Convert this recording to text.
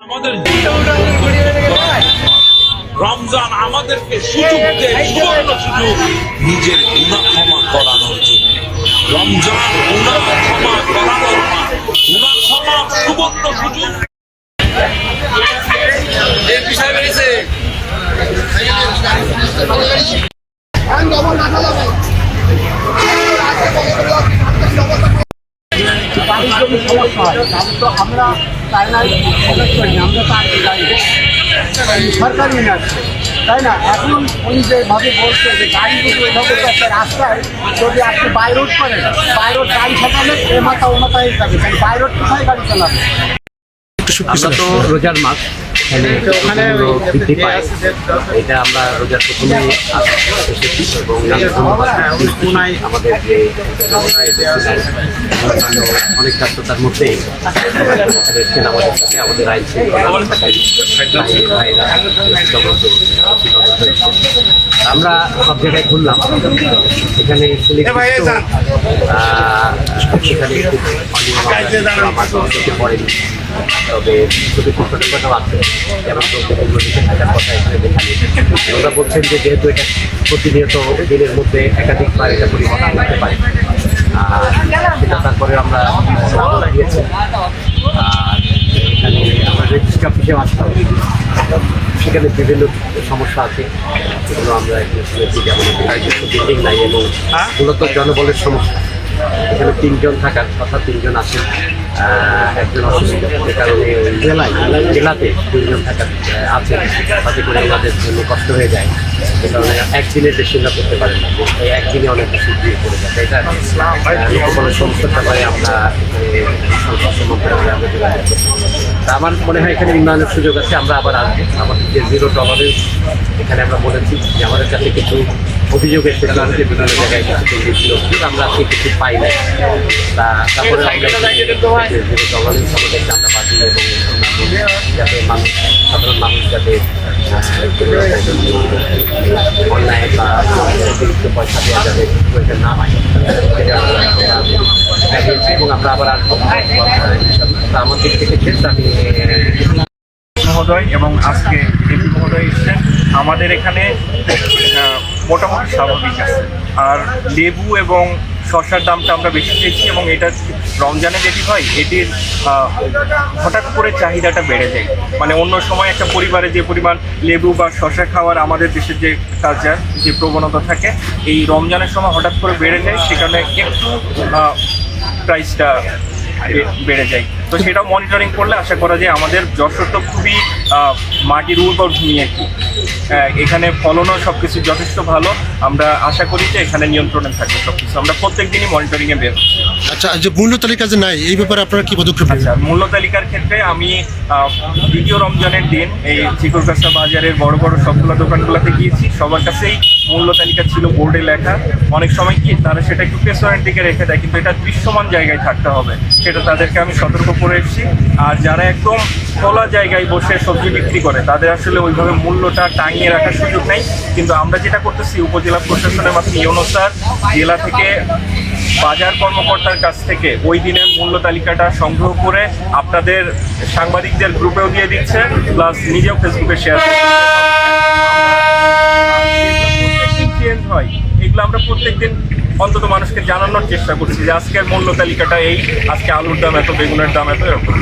আমাদের রমজান আমাদেরকে সুযোগ দেয়, সুবর্ণ সুযোগ নিজের গুনাহ ক্ষমা করানোর জন্য। রমজান গুনাহ ক্ষমা করানোর মাস, গুনাহ ক্ষমা সুবর্ণ সুযোগ। এর বিষয় বেড়েছে সমস্যা হয়, তো আমরা তাই না আমরা সরকারি আসছে, তাই না? এখন উনি যেভাবে বলছে যে গাড়িগুলো এভাবে একটা রাস্তায় যদি আপনি বাই রোড করেন, বাই রোড গাড়ি চালালে এ মাথা ও মাথায় যাবে, বাই রোড কোথায় গাড়ি চালাবে? আমরা তো রোজার মাস, ওখানে বৃদ্ধি পায়, এটা আমরা রোজার প্রথমে এসেছি এবং আমাদের যে অনেক ব্যস্ততার মধ্যে এসেছেন আমাদের সাথে, আমাদের আইন আমরা সব জায়গায় ঘুরলাম। এখানে সেখানে খুব পড়েনি, তবে ছোটো ছোটোখাটো আছে, যেমন থাকার কথা এখানে দেখানি। ওরা বলছেন যে যেহেতু এটা প্রতিনিয়ত দিনের মধ্যে একাধিকবার এটা পরিবর্তন করতে পারে, সেটা তারপরে আমরা দিয়েছি। আর এখানে আমরা রেজিস্ট্রি অফিসেও আসতাম, সেখানে বিভিন্ন সমস্যা আছে, সেগুলো আমরা এখানে শুনেছি, যেমন বিল্ডিং নাই এবং মূলত জনবলের সমস্যা। এখানে 3 জন থাকার কথা, 3 জন আছেন, একজন অসুস্থ, যে কারণে জেলাতে 3 জন থাকার আছে, তাতে করে ওনাদের জন্য কষ্ট হয়ে যায়। সে কারণে একদিনের বেশি না করতে পারেন না, এই একদিনে অনেক বেশি ভিড় করে যায়। এটা লোকবলের সমস্যার ব্যাপারে আমরা আমার মনে হয় এখানে উন্নয়নের সুযোগ আছে। আমরা আবার আসবো, আমাদের যে জিরো টলারেন্স এখানে আমরা বলেছি যে আমাদের কাছে কিছু অভিযোগ এসেছিলাম যে বিভিন্ন জায়গায় কিছু আমরা আজকে কিছু পাই না, তারপরে জিরো টলারেন্স আমাদেরকে আমরা বাড়ি এবং যাতে মানুষ, সাধারণ মানুষ যাতে অনলাইন বা অতিরিক্ত পয়সা দেওয়া যাবে প্রয়োজন না হয়, এবং আমরা আবার আসবো। আমার দিক থেকে ক্ষেত্রে আমি মহোদয় এবং আজকে এপি মহোদয় এসেছেন। আমাদের এখানে মোটামুটি স্বাভাবিক আছে, আর লেবু এবং শসার দামটা আমরা বেশি পেয়েছি এবং এটা রমজানে যেটি হয় এটির হঠাৎ করে চাহিদাটা বেড়ে যায়। মানে অন্য সময় একটা পরিবারে যে পরিমাণ লেবু বা শসা খাওয়ার আমাদের দেশের যে কালচার, যে প্রবণতা থাকে, এই রমজানের সময় হঠাৎ করে বেড়ে যায়, সেখানে একটু প্রাইসটা বেড়ে যায়। তো সেটা মনিটরিং করলে আশা করা যায় আমাদের যশোর তো খুবই মাটির উর্বর ভূমি আর কি, এখানে ফলনও সব কিছু যথেষ্ট ভালো। আমরা আশা করি যে এখানে নিয়ন্ত্রণে থাকবে সব কিছু। আমরা প্রত্যেক দিনই মনিটরিংয়ে বের হচ্ছি। আচ্ছা, যে মূল্য তালিকা যে নাই, এই ব্যাপারে আপনারা কি পদক্ষেপ? আচ্ছা, মূল্য তালিকার ক্ষেত্রে আমি দ্বিতীয় রমজানের দিন এই চিকুরগাছা বাজারের বড় বড় সবগুলো দোকানগুলোতে গিয়েছি, সবার কাছেই মূল্য তালিকা ছিল বোর্ডে লেখা। অনেক সময় কি তারা সেটা একটু পেছনের দিকে রেখে দেয়, কিন্তু এটা দৃশ্যমান জায়গায় থাকতে হবে, সেটা তাদেরকে আমি সতর্ক করে এসেছি। আর যারা একদম খোলা জায়গায় বসে সবজি বিক্রি করে, তাদের আসলে ওইভাবে মূল্যটা টাঙিয়ে রাখার সুযোগ নেই। কিন্তু আমরা যেটা করতেছি, উপজেলা প্রশাসনের মাধ্যমে ইউনো স্যার জেলা থেকে বাজার কর্মকর্তার কাছ থেকে ওই দিনের মূল্য তালিকাটা সংগ্রহ করে আপনাদের সাংবাদিকদের গ্রুপেও দিয়ে দিচ্ছে, প্লাস নিজেও ফেসবুকে শেয়ার করছে। চেঞ্জ হয়, এগুলো আমরা প্রত্যেকদিন অন্তত মানুষকে জানানোর চেষ্টা করছি যে আজকের মূল্য তালিকাটা এই, আজকে আলুর দাম এত, বেগুনের দাম এত, এরকম।